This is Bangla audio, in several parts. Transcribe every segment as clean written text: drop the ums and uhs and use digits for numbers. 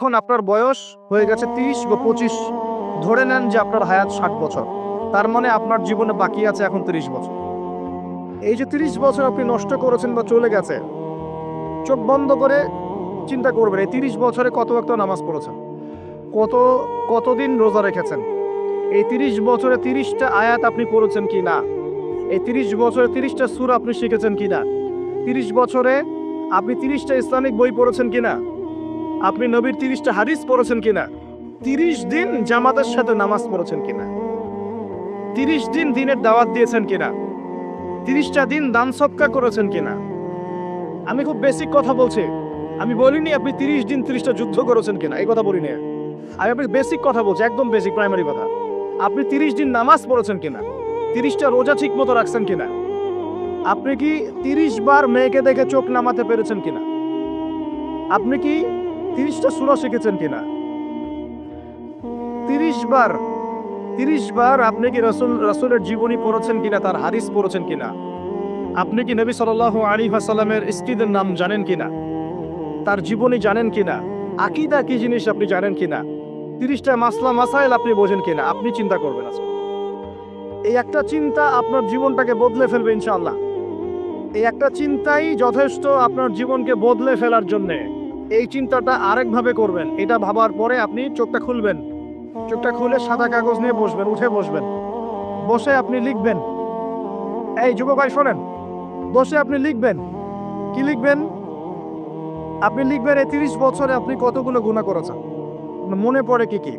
এখন আপনার বয়স হয়ে গেছে 30 বা 25, ধরে নেন যে আপনার হায়াত 60 বছর, তার মানে আপনার জীবনে বাকি আছে এখন 30 বছর। এই যে 30 বছর আপনি নষ্ট করেছেন বা চলে গেছে, চোখ বন্ধ করে চিন্তা করবেন এই 30 বছরে কত ওয়াক্ত নামাজ পড়েছেন, কত কতদিন রোজা রেখেছেন, এই 30 বছরে 30টা আয়াত আপনি পড়েছেন কি না, এই 30 বছরে 30টা সূরা আপনি শিখেছেন কি না, 30 বছরে আপনি 30টা ইসলামিক বই পড়েছেন কিনা, আপনি নবীর 30টা হাদিস পড়েছেন কিনা, 30 দিন জামাতের সাথে নামাজ পড়েছেন কিনা, 30 দিন দিনের দাওয়াত দিয়েছেন কিনা, 30টা দিন দান সদকা করেছেন কিনা। আমি খুব বেসিক কথা বলছি, আমি বলিনি আপনি 30 দিন 30টা যুদ্ধ করেছেন কিনা, এই কথা বলিনি। আমি আপনি বেসিক কথা বলছি, একদম বেসিক প্রাইমারি কথা। আপনি 30 দিন নামাজ পড়েছেন কিনা, 30টা রোজা ঠিক মতো রাখছেন কিনা, আপনি কি 30 বার মেয়েকে দেখে চোখ নামাতে পেরেছেন কিনা, আপনি কি 30টা সূরা শিখেছেন কিনা, 30 বার আপনি কি রাসূলের জীবনী পড়েছেন কিনা, তার হাদিস পড়েছেন কিনা, আপনি কি নবী সাল্লাল্লাহু আলাইহি ওয়াসাল্লামের স্ত্রীদের নাম জানেন কিনা, তার জীবনী জানেন কিনা, আকীদা কি জিনিস আপনি জানেন কিনা, 30টা মাসলা মাসাইল আপনি বোঝেন কিনা। আপনি চিন্তা করবেন আজকে, এই একটা চিন্তা আপনার জীবনটাকে বদলে ফেলবে ইনশাআল্লাহ। এই একটা চিন্তাই যথেষ্ট আপনার জীবনকে বদলে ফেলার জন্যে। এই চিন্তাটা আরেকভাবে করবেন, এটা ভাবার পরে আপনি চোখটা খুলবেন, চোখটা খুলে সাদা কাগজ নিয়ে বসবেন, উঠে বসবেন, বসে আপনি লিখবেন। এই যুবক ভাই শোনেন, বসে আপনি লিখবেন। কি লিখবেন? আপনি লিখবেন এই 30 বছরে আপনি কতগুলো গুনাহ করেছেন, মনে পড়ে কি কি।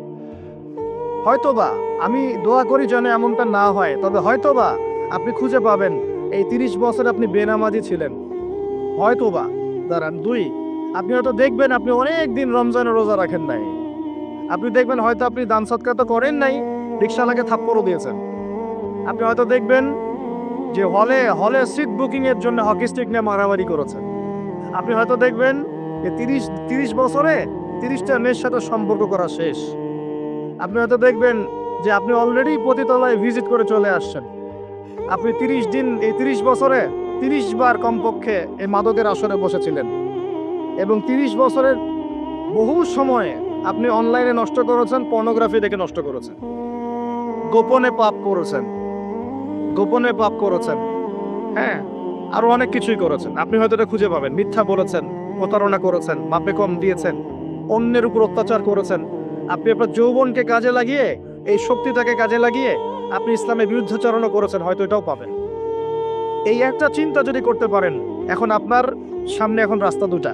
হয়তোবা, আমি দোয়া করি যেন এমনটা না হয়, তবে হয়তোবা আপনি খুঁজে পাবেন এই 30 বছর আপনি বেনামাজি ছিলেন। হয়তোবা দাঁড়ান 2, আপনি হয়তো দেখবেন আপনি অনেক দিন রমজানের রোজা রাখেন নাই। আপনি দেখবেন হয়তো আপনি দান সদকা তো করেন নাই, রিকশাওয়ালাকে থাপ্পড়ও দিয়েছেন। আপনি হয়তো দেখবেন যে হলে হলে সিট বুকিং এর জন্য হকি স্টিক নিয়ে মারামারি করেছেন। আপনি হয়তো দেখবেন যে 30 বছরে 30টা মেয়ের সাথে সম্পর্ক করা শেষ। আপনি হয়তো দেখবেন যে আপনি অলরেডি পতিতালয়ে ভিজিট করে চলে আসছেন। আপনি 30 দিন, এই 30 বছরে 30 বার কমপক্ষে এই মাদকের আসরে বসেছিলেন, এবং 30 বছরের বহু সময় আপনি অনলাইনে নষ্ট করেছেন, পর্নোগ্রাফি দেখে নষ্ট করেছেন, গোপনে পাপ করেছেন, গোপনে পাপ করেছেন, হ্যাঁ, আরো অনেক কিছুই করেছেন। আপনি হয়তো এটা খুঁজে পাবেন। মিথ্যা বলেছেন, প্রতারণা করেছেন, মাপে কম দিয়েছেন, অন্যের উপর অত্যাচার করেছেন। আপনি আপনার যৌবনকে কাজে লাগিয়ে, এই শক্তিটাকে কাজে লাগিয়ে আপনি ইসলামের বিরুদ্ধাচরণও করেছেন, হয়তো এটাও পাবেন। এই একটা চিন্তা যদি করতে পারেন, এখন আপনার সামনে এখন রাস্তা দুটা।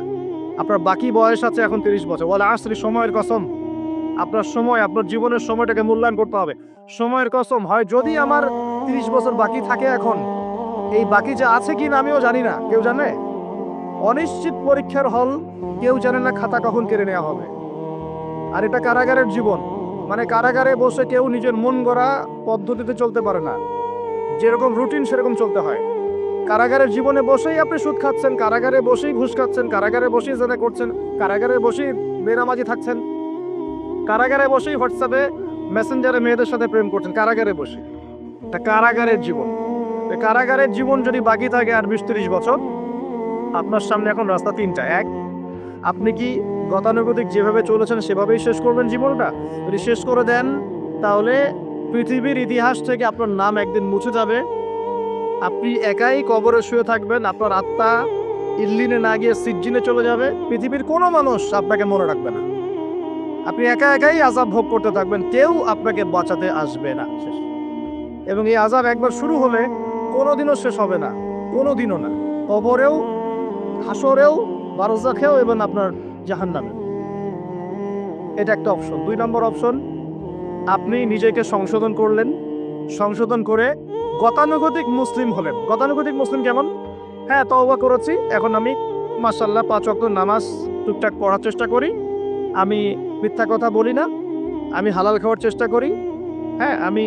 আপনার বাকি বয়স আছে এখন 30 বছর, ওয়াল আসরি, সময়ের কসম। আপনার সময়, আপনার জীবনের সময়টাকে মূল্যায়ন করতে হবে। সময়ের কসম, হয় যদি আমার 30 বছর বাকি থাকে এখন, এই বাকি যে আছে কি না আমিও জানি না, কেউ জানে? অনিশ্চিত পরীক্ষার হল, কেউ জানে না খাতা কখন কেড়ে নেওয়া হবে। আর এটা কারাগারের জীবন, মানে কারাগারে বসে কেউ নিজের মন গড়া পদ্ধতিতে চলতে পারে না, যেরকম রুটিন সেরকম চলতে হয়। কারাগারের জীবনে বসেই আপনি সুদ খাচ্ছেন, কারাগারে বসেই ঘুষ খাচ্ছেন, কারাগারে বসেই জেনা করছেন, কারাগারে বসেই বেনামাজি থাকছেন, কারাগারে বসেই হোয়াটসঅ্যাপে মেসেঞ্জারে মেয়েদের সাথে প্রেম করছেন, কারাগারে বসে। এটা কারাগারের জীবন। কারাগারের জীবন যদি বাকি থাকে আর 20-30 বছর, আপনার সামনে এখন রাস্তা তিনটা। এক, আপনি কি গতানুগতিক যেভাবে চলেছেন সেভাবেই শেষ করবেন জীবনটা? যদি শেষ করে দেন, তাহলে পৃথিবীর ইতিহাস থেকে আপনার নাম একদিন মুছে যাবে। আপনি একাই কবরে শুয়ে থাকবেন, আপনার আত্মা ইল্লিনে না গিয়ে সিজ্জিনে চলে যাবে। পৃথিবীর কোনো মানুষ আপনাকে মনে রাখবে না। আপনি একা একাই আযাব ভোগ করতে থাকবেন, কেউ আপনাকে বাঁচাতে আসবে না। শেষ। এবং এই আযাব একবার শুরু হলে কোনোদিনও শেষ হবে না, কোনোদিনও না। কবরেও, হাসরেও, বারজাখেও, এবং আপনার জাহান্নামে। এটা একটা অপশন। 2 নম্বর অপশন, আপনি নিজেকে সংশোধন করলেন, সংশোধন করে গতানুগতিক মুসলিম হলেন। গতানুগতিক মুসলিম কেমন? হ্যাঁ, তওবা করেছি, এখন আমি মাশাআল্লাহ 5 ওয়াক্ত নামাজ টুকটাক পড়ার চেষ্টা করি, আমি মিথ্যা কথা বলি না, আমি হালাল খাওয়ার চেষ্টা করি, হ্যাঁ, আমি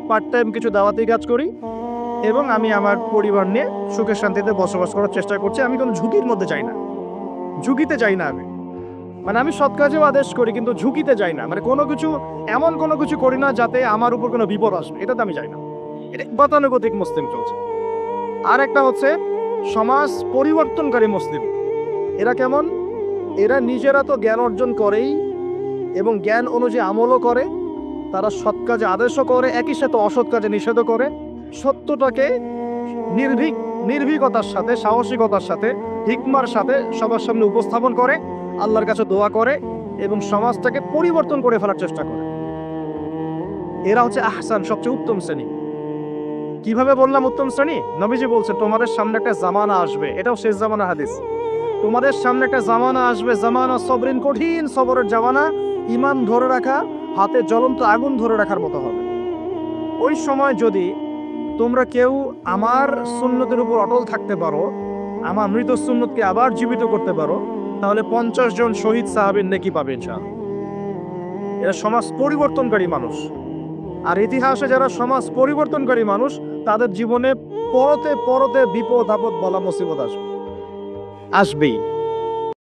পার্ট টাইম কিছু দাওয়াতি কাজ করি, এবং আমি আমার পরিবার নিয়ে সুখে শান্তিতে বসবাস করার চেষ্টা করছি। আমি কোনো ঝুঁকির মধ্যে যাই না, ঝুঁকিতে যাই না আমি। মানে আমি সৎ কাজেও আদেশ করি, কিন্তু ঝুঁকিতে যাই না। মানে কোনো কিছু, এমন কোনো কিছু করি না যাতে আমার উপর কোনো বিপদ আসবে, এটাতে আমি যাই না। এটা গতানুগতিক মুসলিম চলছে। আর একটা হচ্ছে সমাজ পরিবর্তনকারী মুসলিম। এরা কেমন? এরা নিজেরা তো জ্ঞান অর্জন করেই, এবং জ্ঞান অনুযায়ী আমলও করে, তারা সৎ কাজে আদেশও করে, একই সাথে অসৎ কাজে নিষেধও করে, সত্যটাকে নির্ভীকতার সাথে, সাহসিকতার সাথে, হিকমার সাথে সবার সামনে উপস্থাপন করে, আল্লাহর কাছে দোয়া করে এবং সমাজটাকে পরিবর্তন করে ফেলার চেষ্টা করে। এরা হচ্ছে আহসান, সবচেয়ে উত্তম শ্রেণী। কিভাবে বললাম উত্তম শ্রেণী? নবীজি বলছে তোমাদের সামনে একটা জামানা আসবে, এটাও শেষ জামানা হাদিস। তোমাদের সামনে একটা জামানা আসবে, জামানা সবরিন, কঠিন সবরের জামানা। ঈমান ধরে রাখা হাতে জ্বলন্ত আগুন ধরে রাখার মতো হবে। ওই সময় যদি তোমরা কেউ আমার সুন্নতের উপর অটল থাকতে পারো, আমার মৃত সুন্নতকে আবার জীবিত করতে পারো, তাহলে 50 জন শহীদ সাহাবীর নেকি পাবে ইনশাআল্লাহ। এরা সমাজ পরিবর্তনকারী মানুষ। আর ইতিহাসে যারা সমাজ পরিবর্তনকারী মানুষ, তাদের জীবনে পরতে পরতে বিপদ আপদ বলা মুসিবত আসবেই।